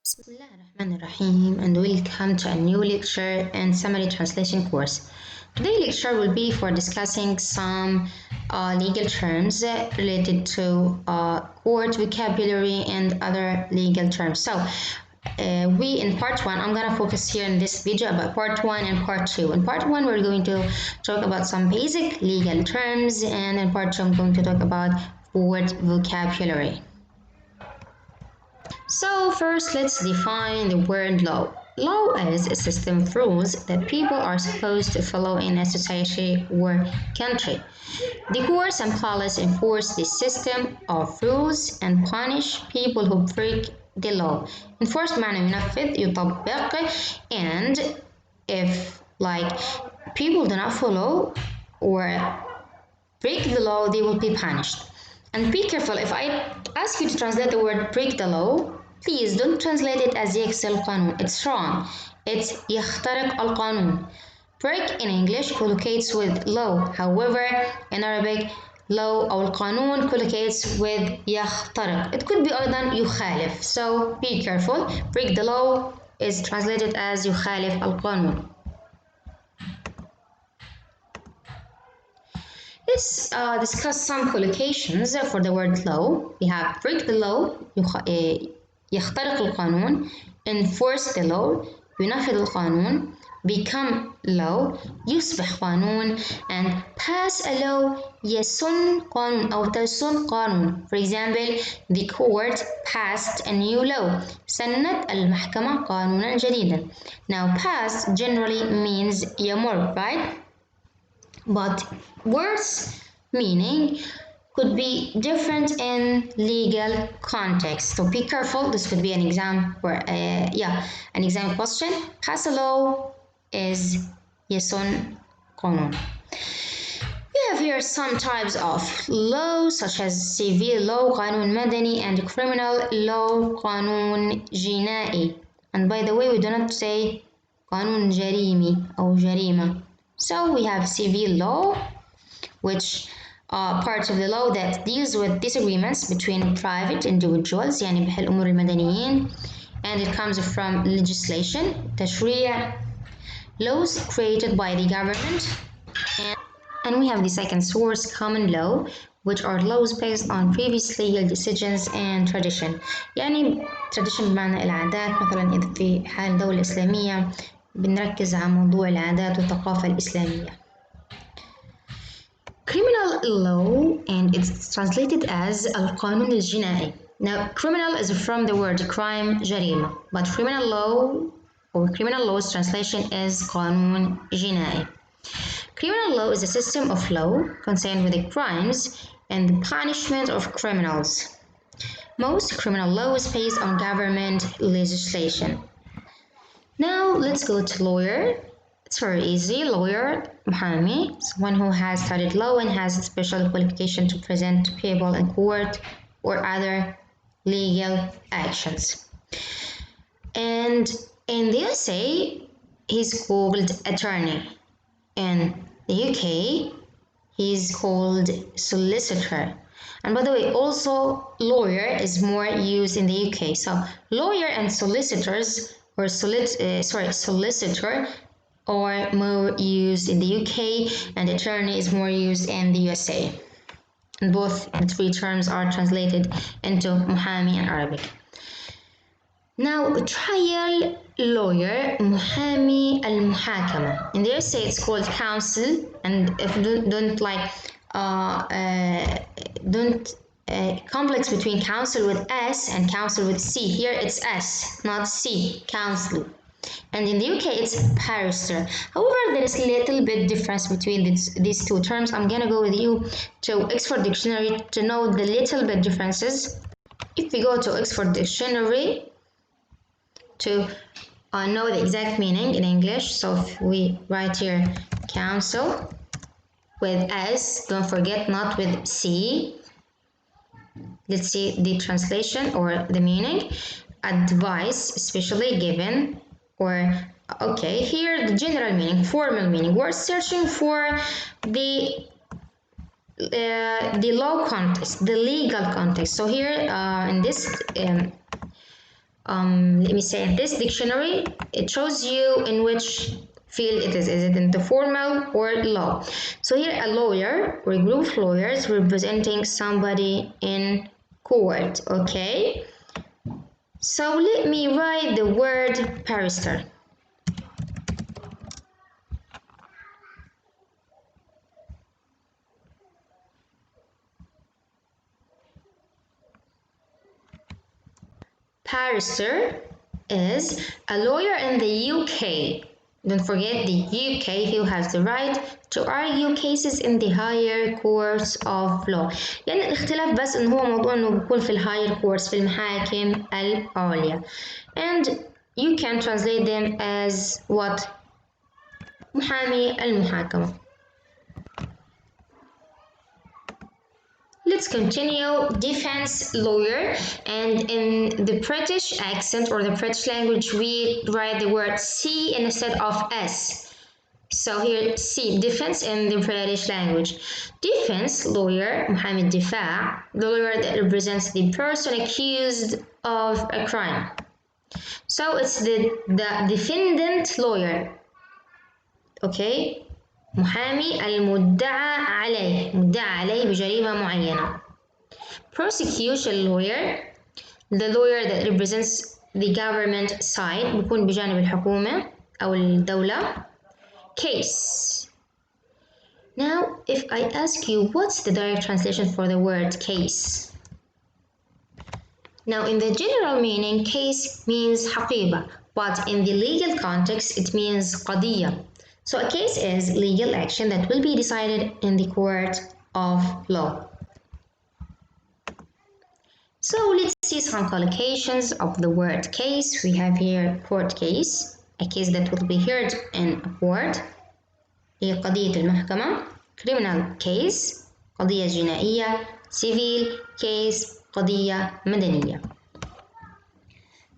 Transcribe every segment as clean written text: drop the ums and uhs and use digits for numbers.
Bismillah ar-Rahman ar-Rahim, and welcome to a new lecture and summary translation course. Today's lecture will be for discussing some legal terms related to court vocabulary and other legal terms. So we in part 1, I'm going to focus here in this video about part 1 and part 2. In part 1 we're going to talk about some basic legal terms, and in part 2 I'm going to talk about court vocabulary. So first, let's define the word law. Law is a system of rules that people are supposed to follow in a society or country. The courts and police enforce this system of rules and punish people who break the law. Enforce معنى ينفذ يطبق, and if people do not follow or break the law, they will be punished. And be careful, if I ask you to translate the word break the law, please don't translate it as يكسر القانون. It's wrong. It's يخترق القانون. Break in English collocates with law. However, in Arabic, law أو القانون collocates with يخترق. It could be أيضا يخالف. So be careful. Break the law is translated as يخالف القانون. Let's discuss some collocations for the word law. We have break the law, يخترق القانون, enforce the law, ينفذ القانون, become law, يصبح قانون, and pass a law, يسن قانون أو تسن قانون. For example, the court passed a new law. سنت المحكمة قانونا جديدا. Now pass generally means يمر, right? But words meaning could be different in legal context. So be careful. This could be an exam or an exam question. Pass a law is يسن قانون. We have here some types of law such as civil law قانون مدني and criminal law قانون جنائي. And by the way, we do not say قانون جريمي أو جريمة. So we have civil law, which are parts of the law that deals with disagreements between private individuals, يعني بحل الأمور المدنيين, and it comes from legislation, تشريع, laws created by the government, and we have the second source, common law, which are laws based on previous legal decisions and tradition. يعني tradition بمعنى العادات. مثلا إذا في حال دولة إسلامية بنركز على موضوع العادات والثقافة الإسلامية. Criminal law, and it's translated as القانون الجنائي. Now, criminal is from the word crime, جريمة, but criminal law or criminal law's translation is قانون جنائي. Criminal law is a system of law concerned with the crimes and the punishment of criminals. Most criminal law is based on government legislation. Now let's go to lawyer. It's very easy. Lawyer, محامي, someone who has studied law and has a special qualification to present people in court or other legal actions. And in the USA, he's called attorney. In the UK, he's called solicitor. And by the way, also lawyer is more used in the UK. So lawyer and solicitors or solicitor are more used in the UK, and attorney is more used in the USA. And both the three terms are translated into محامي in Arabic. Now, trial lawyer, محامي المحاكمة. In the USA, it's called counsel, and if you don't complex between counsel with S and counsel with C. Here it's S, not C, counsel. And in the UK it's barrister. However, there is a little bit difference between these two terms. I'm gonna go with you to Oxford Dictionary to know the little bit differences. If we go to Oxford Dictionary to know the exact meaning in English, so if we write here counsel with S, don't forget, not with C. Let's see the translation or the meaning. Advice, especially given, or okay, here the general meaning, formal meaning. We're searching for the law context, the legal context. So here in this let me say this dictionary, it shows you in which field it is. Is it in the formal or law? So here a lawyer or a group of lawyers representing somebody in court. Okay, so let me write the word barrister. Barrister is a lawyer in the UK. Don't forget the UK who has the right to argue cases in the higher courts of law. يعني الاختلاف بس إن هو موضوع إنه بيكون في الهاير courts في المحاكم العليا. And you can translate them as what? محامي المحاكمة. Let's continue. Defense lawyer, and in the British accent or the British language we write the word C instead of S. So here C, defense in the British language. Defense lawyer, محامي الدفاع, the lawyer that represents the person accused of a crime. So it's the defendant lawyer. Okay? محامي المدعى عليه، مدعى عليه بجريمة معينة. Prosecution lawyer, the lawyer that represents the government side، بيكون بجانب الحكومة أو الدولة. Case. Now, if I ask you what's the direct translation for the word case? Now, in the general meaning, case means حقيبة, but in the legal context, it means قضية. So a case is legal action that will be decided in the court of law. So let's see some collocations of the word case. We have here court case, a case that will be heard in a court. هي قضية المحكمة. Criminal case, قضية جنائية. Civil case, قضية مدنية.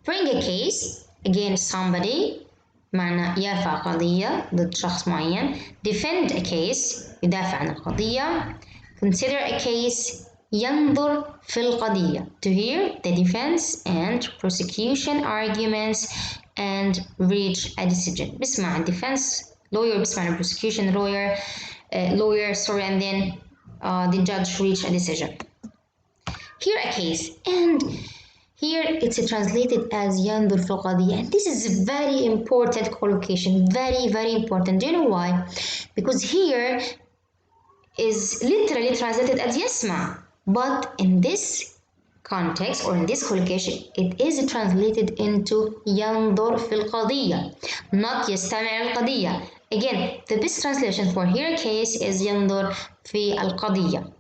Bring a case, again somebody, معنى يرفع قضية ضد شخص معين. Defend a case, يدافع عن القضية. Consider a case, ينظر في القضية. To hear the defense and prosecution arguments and reach a decision. بسمع defense lawyer, بسمع prosecution lawyer, sorry, and then the judge reach a decision. Hear a case, and here it's translated as ينظر في القضية, and this is a very important collocation, very important. Do you know why? Because here is literally translated as يسمع, but in this context or in this collocation it is translated into ينظر في القضية, not يستمع القضية. Again, the best translation for hear a case is ينظر في القضية.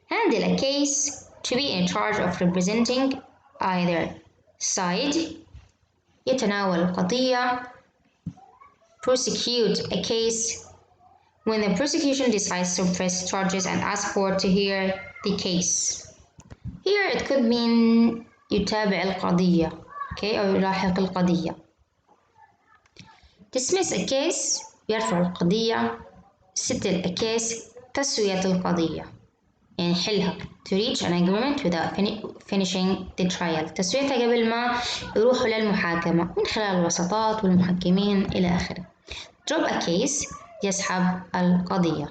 Handle a case, to be in charge of representing either side. يتناول القضية. Prosecute a case, when the prosecution decides to press charges and ask court to hear the case. Here it could mean يتابع القضية, okay, أو يلاحق القضية. Dismiss a case, يرفع القضية. Settle a case, تسوية القضية، يعني حلها. To reach an agreement without finishing the trial. تسويتها قبل ما يروحوا للمحاكمة من خلال الوسطات والمحكمين إلى آخره. Drop a case، يسحب القضية.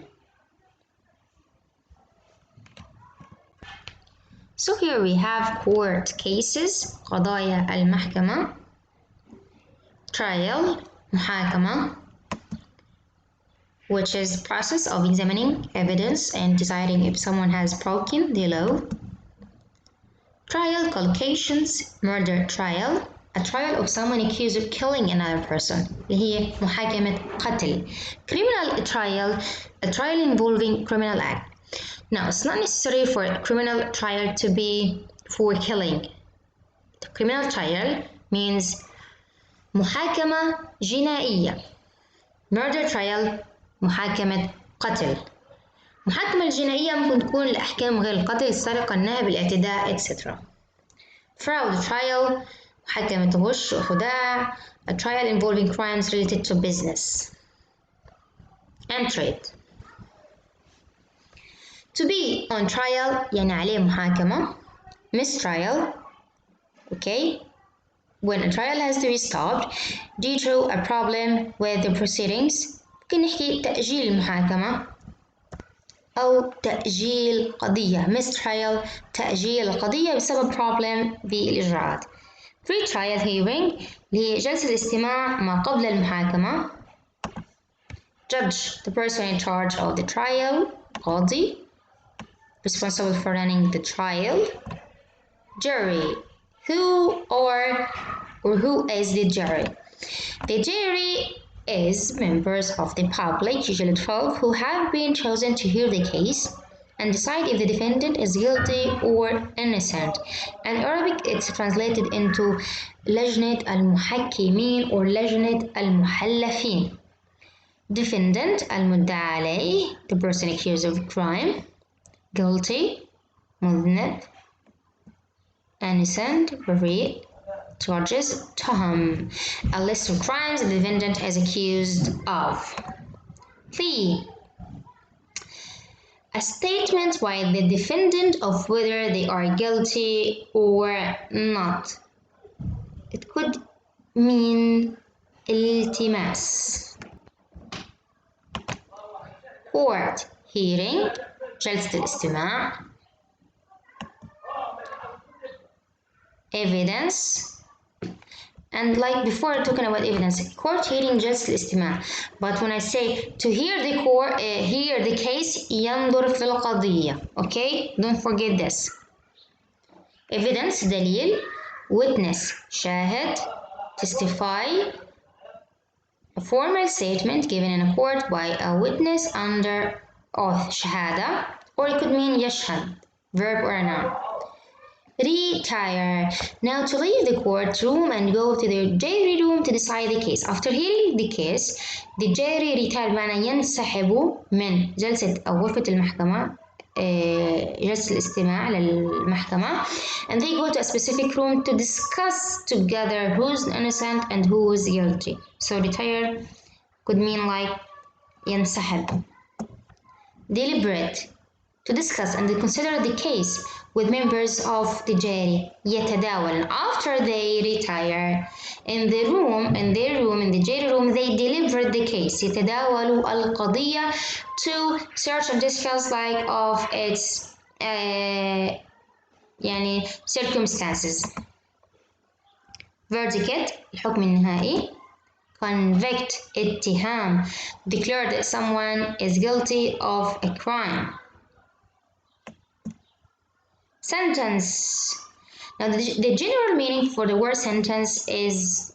So here we have court cases، قضايا المحكمة. Trial، محاكمة, which is process of examining evidence and deciding if someone has broken the law. Trial collocations, murder trial, a trial of someone accused of killing another person, اللي هي محاكمة قتل. Criminal trial, a trial involving criminal act. Now, it's not necessary for a criminal trial to be for killing. The criminal trial means محاكمة جنائية. Murder trial محاكمة قتل. المحاكمة الجنائية ممكن تكون لأحكام غير القتل، السرقة، النهب، الاعتداء etc. Fraud trial محاكمة غش وخداع. A trial involving crimes related to business and trade. To be on trial يعني عليه محاكمة. Mistrial okay? When a trial has to be stopped due to a problem with the proceedings ممكن نحكي تأجيل المحاكمة أو تأجيل قضية mistrial تأجيل القضية بسبب problem بالإجراءات. Pre-trial hearing اللي هي جلسة الاستماع ما قبل المحاكمة. Judge the person in charge of the trial قاضي responsible for running the trial. Jury who is the jury? The jury is members of the public, usually 12, who have been chosen to hear the case and decide if the defendant is guilty or innocent. In Arabic, it's translated into لجنة المحكمين or لجنة المحلفين. Defendant المدعى عليه, the person accused of crime. Guilty مذنب. Innocent بريء. Charges تهم, a list of crimes the defendant is accused of. 3. A statement by the defendant of whether they are guilty or not. It could mean التماس. Court hearing جلسة الاستماع. Evidence. And like before talking about evidence, court hearing جلسة الاستماع. But when I say to hear the court, hear the case ينظر في القضية. Okay, don't forget this. Evidence دليل. Witness شاهد. Testify a formal statement given in a court by a witness under oath شهادة. Or it could mean يشهد, verb or a noun. Retire. Now to leave the courtroom and go to the jury room to decide the case. After hearing the case, the jury retire بمعنى ينسحبوا من جلسة أو غرفة المحكمة جلسة الاستماع للمحكمة and they go to a specific room to discuss together who's innocent and who is guilty. So retire could mean like ينسحب. Deliberate. To discuss and consider the case with members of the jury. يتداول. After they retire in their room, in the jury room, they deliver the case. يتداولوا القضية to search and discuss like of its يعني circumstances. Verdict الحكم النهائي. Convict اتهام. Declare that someone is guilty of a crime. Sentence. Now the general meaning for the word sentence is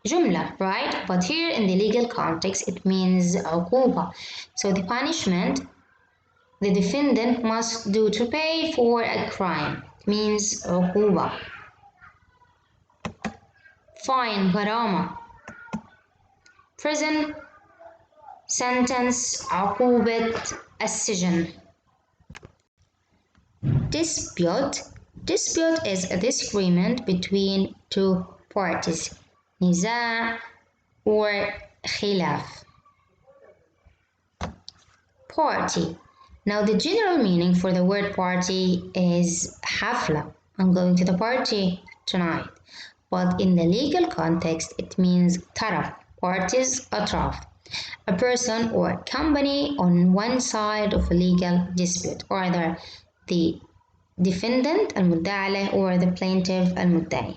جملة, right? But here in the legal context it means عقوبة. So the punishment the defendant must do to pay for a crime means عقوبة. Fine غرامة. Prison sentence عقوبة السجن. Dispute is a disagreement between two parties. نزاع or خلاف. Party. Now the general meaning for the word party is حفلة. I'm going to the party tonight. But in the legal context it means طرف. Parties أطراف. A person or company on one side of a legal dispute, or either the defendant المدعى عليه or the plaintiff المدعي.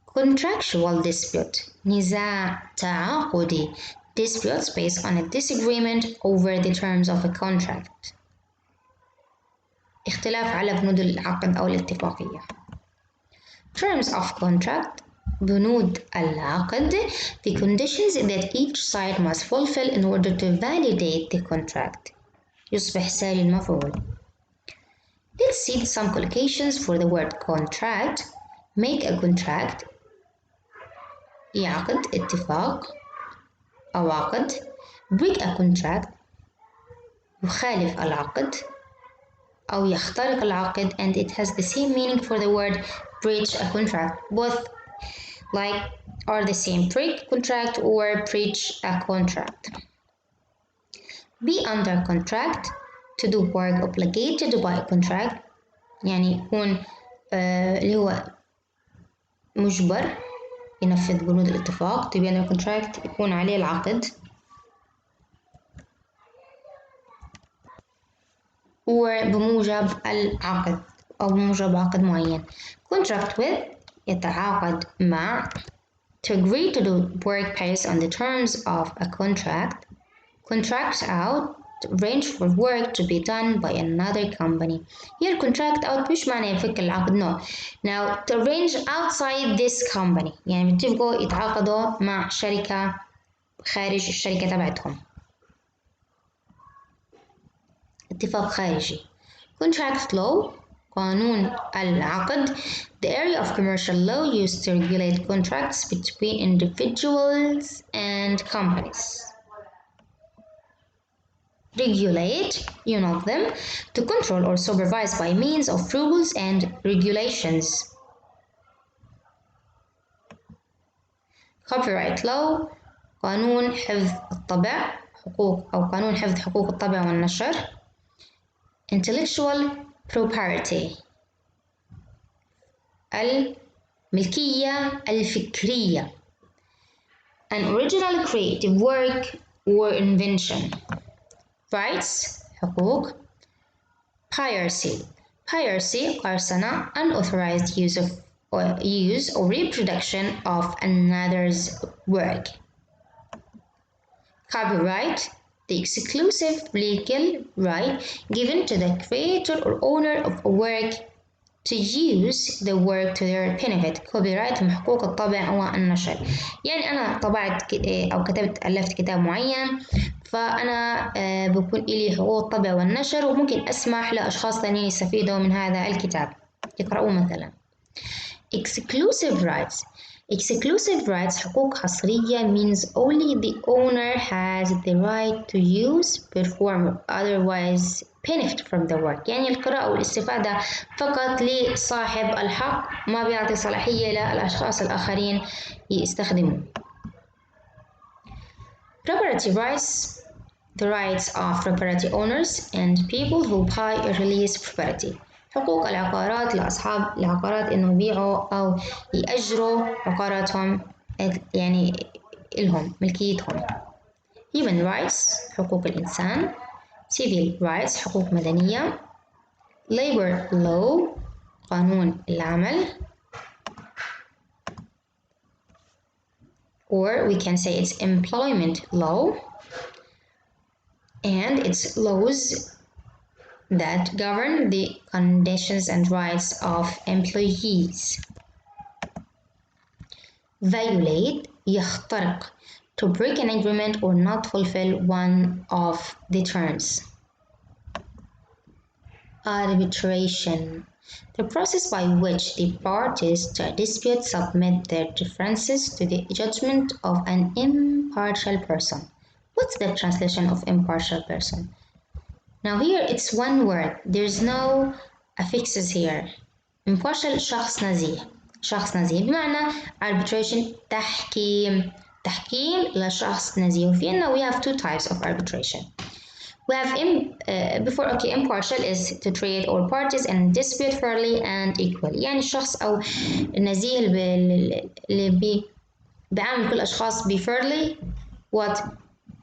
Contractual dispute نزاع تعاقدي. Disputes based on a disagreement over the terms of a contract. اختلاف على بنود العقد أو الاتفاقية. Terms of contract بنود العقد. The conditions that each side must fulfill in order to validate the contract. يصبح ساري المفعول. Let's see some collocations for the word contract. Make a contract. يعقد اتفاق أو عقد. Break a contract. يخالف العقد أو يخترق العقد, and it has the same meaning for the word breach a contract. Both like are the same. Break contract or breach a contract. Be under contract. To do work obligated by a contract يعني يكون اللي هو مجبر ينفذ بنود الاتفاق. تبي أن الكونتراكت يكون عليه العقد وبموجب العقد أو بموجب عقد معين. contract with يتعاقد مع. to agree to the work based on the terms of a contract. contract out to arrange for work to be done by another company. Here contract out مش معنى يفك العقد no. Now to arrange outside this company يعني بيتفقوا يتعاقدوا مع شركة خارج الشركة تبعتهم. اتفاق خارجي. contract law قانون العقد. The area of commercial law used to regulate contracts between individuals and companies. Regulate, you know them, to control or supervise by means of rules and regulations. Copyright law قانون حفظ الطبع حقوق أو قانون حفظ حقوق الطبع والنشر. Intellectual property الملكية الفكرية. An original creative work or invention. Rights حقوق. Piracy قرصنة unauthorized use or reproduction of another's work. Copyright the exclusive legal right given to the creator or owner of a work to use the work to their benefit. copyright من حقوق الطبع والنشر. يعني أنا طبعت أو ألفت كتاب معين فأنا بكون إلي حقوق الطبع والنشر وممكن أسمح لأشخاص ثانيين يستفيدوا من هذا الكتاب يقرأوه مثلا. Exclusive rights حقوق حصرية means only the owner has the right to use, perform or otherwise benefit from the work. يعني القراءة والاستفادة فقط لصاحب الحق ما بيعطي صلاحية للأشخاص الآخرين يستخدموه. Property rights the rights of property owners and people who buy or release property. حقوق العقارات لأصحاب العقارات إنه يبيعوا أو يأجروا عقاراتهم يعني إلهم ملكيتهم. Human rights حقوق الإنسان. Civil rights حقوق مدنية. Labor law قانون العمل. Or we can say it's employment law and its laws that govern the conditions and rights of employees. Violate يخترق to break an agreement or not fulfill one of the terms. Arbitration the process by which the parties to a dispute submit their differences to the judgment of an impartial person. What's the translation of impartial person? Now here it's one word. There's no affixes here. Impartial شخص نزيه بمعنى arbitration تحكيم لشخص نزيه. وفينا we have two types of arbitration. We have impartial is to treat all parties in dispute fairly and equally. يعني الشخص أو النزيه اللي بيعامل كل الأشخاص fairly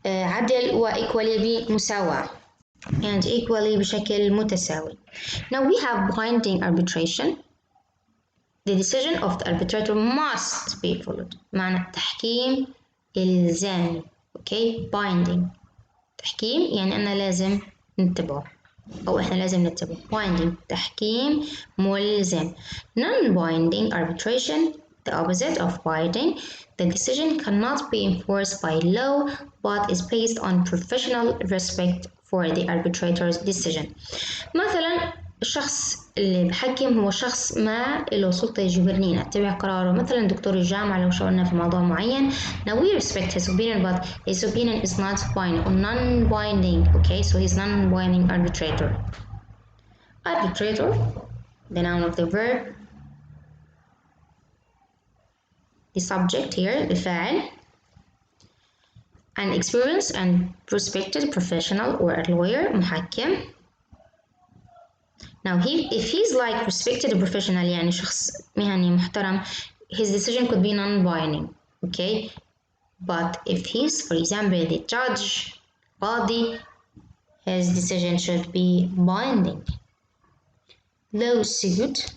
عدل و equally بمساواة and equally بشكل متساوي. Now we have binding arbitration. The decision of the arbitrator must be followed. معنى تحكيم إلزامي. Okay, binding. تحكيم يعني أنا لازم نتبعه أو إحنا لازم نتبعه. Binding تحكيم ملزم. Non-binding arbitration the opposite of binding. The decision cannot be enforced by law but is based on professional respect for the arbitrator's decision. مثلا الشخص اللي بحكم هو شخص ما له سلطة يجبرني أتبع قراره. مثلا دكتور الجامعة لو شاورنا في موضوع معين. Now we respect his opinion but his opinion is not binding or non-binding. Okay, so he's non-binding arbitrator. Arbitrator, the noun of the verb. The subject here, الفاعل. An experienced and respected professional or a lawyer محكم. Now if he's like respected professional يعني شخص مهني محترم, his decision could be non-binding, okay? But if he's, for example, the judge, قاضي, his decision should be binding. Lawsuit,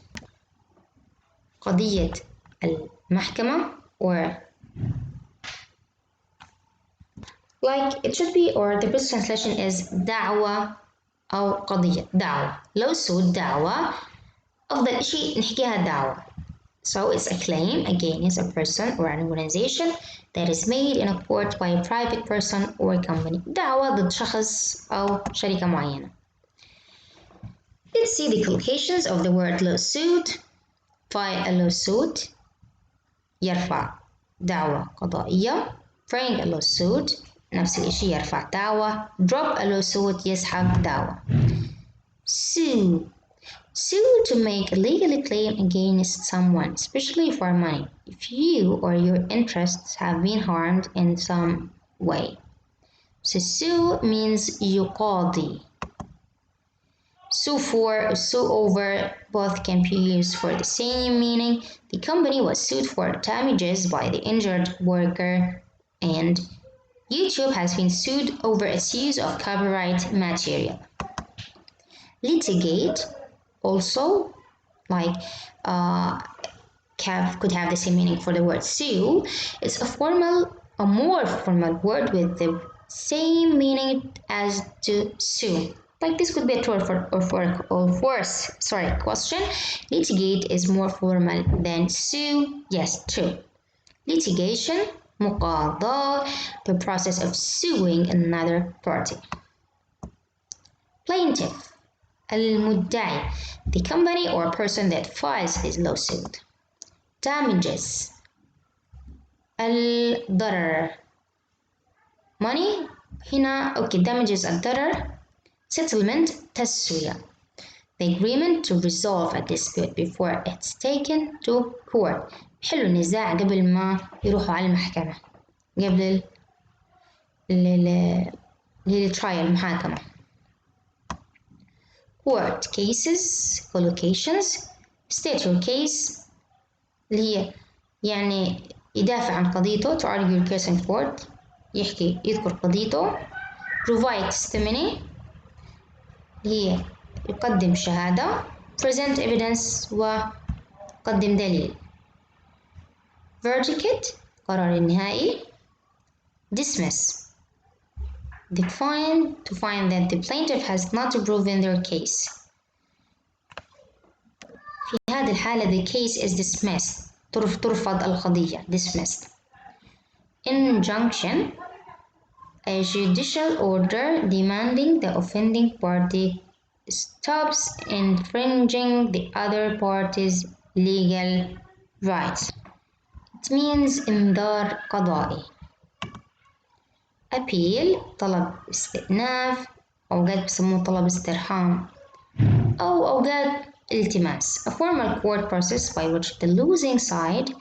قضية المحكمة, or like it should be, or the best translation is دعوة أو قضية. دعوة. lawsuit دعوة. أفضل شيء نحكيها دعوة. So it's a claim against a person or an organization that is made in a court by a private person or company. دعوة ضد شخص أو شركة معينة. Let's see the collocations of the word lawsuit. File a lawsuit, يرفع دعوة قضائية. Bring a lawsuit, نفس الشيء يرفع دعوة. Drop a lawsuit, يسحب دعوة. Sue, sue to make a legal claim against someone, especially for money, if you or your interests have been harmed in some way. So sue means يقاضي. Sue for or sue over both can be used for the same meaning. The company was sued for damages by the injured worker, and YouTube has been sued over its use of copyright material. Litigate also like could have the same meaning for the word sue. It's a more formal word with the same meaning as to sue. Like this could be a true or false question. Litigate is more formal than sue. Yes, true. Litigation, مقاضاة, the process of suing another party. Plaintiff, المدعي, the company or person that files his lawsuit. Damages, الضرر. Money, هنا okay, damages الضرر. Settlement, تسوية, the agreement to resolve a dispute before it's taken to court. حلو النزاع قبل ما يروحوا على المحكمة, قبل الترايل المحاكمة. Court cases, collocations. State your case, اللي هي يعني يدافع عن قضيته, to argue your case in court, يذكر قضيته. Provide testimony, هي يقدم شهادة. Present evidence, وقدم دليل. Verdict, قرار النهائي. Dismiss, to find that the plaintiff has not proven their case. في هذه الحالة the case is dismissed, ترفض القضية, dismissed. Injunction, a judicial order demanding the offending party stops infringing the other party's legal rights. It means إنذار قضائي. Appeal, طلب استئناف, أوقات بيسموه طلب استرحام, أو أوقات التماس. A formal court process by which the losing side,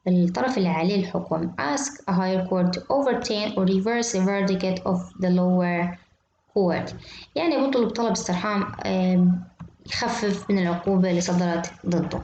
الطرف اللي عليه الحكم, ask a higher court to overturn or reverse the verdict of the lower court. يعني بيطلب طلب استرحام يخفف من العقوبة اللي صدرت ضده.